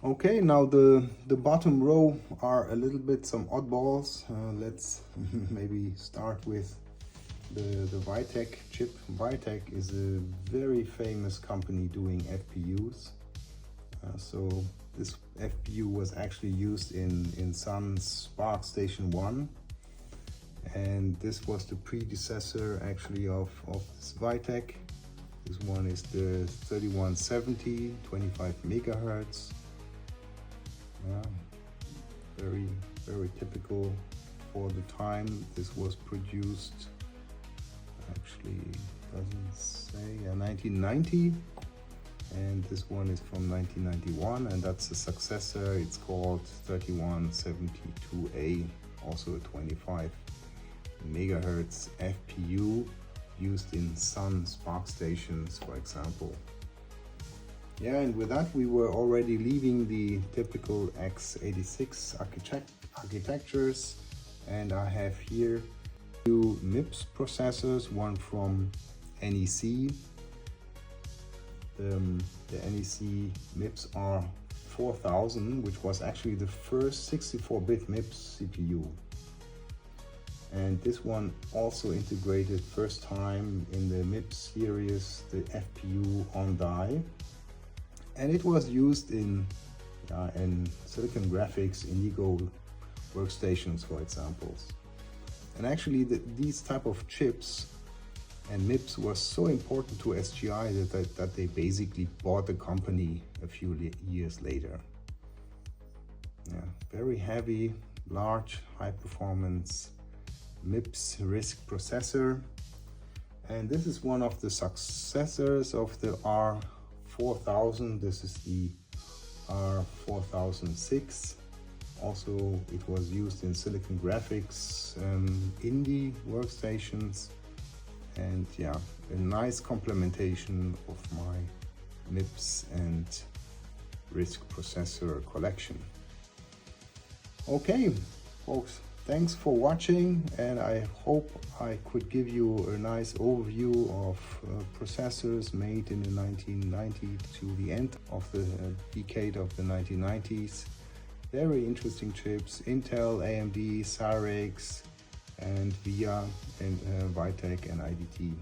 Okay, now the bottom row are a little bit some oddballs. Let's maybe start with the Weitek chip. Weitek is a very famous company doing FPUs. So this FPU was actually used in Sun's Spark Station 1. And this was the predecessor actually of this Weitek. This one is the 3170, 25 megahertz. Very typical for the time this was produced. Actually doesn't say, 1990, and this one is from 1991, and that's the successor. It's called 3172A, also a 25 megahertz FPU used in Sun Spark stations, for example. Yeah, and with that we were already leaving the typical x86 architectures, and I have here two MIPS processors, one from NEC. The NEC MIPS R4000, which was actually the first 64-bit MIPS CPU. And this one also integrated first time in the MIPS series the FPU on die. And it was used in Silicon Graphics, Indigo workstations, for examples. And actually these type of chips and MIPS was so important to SGI that they basically bought the company a few years later. Yeah, very heavy, large, high performance MIPS RISC processor. And this is one of the successors of the R4000. This is the R4006. Also, it was used in Silicon Graphics, indie workstations, and yeah, a nice complementation of my MIPS and RISC processor collection. Okay, folks, thanks for watching, and I hope I could give you a nice overview of processors made in the 1990s to the end of the decade of the 1990s. Very interesting chips: Intel, AMD, Cyrix, and VIA, and Weitek and IDT.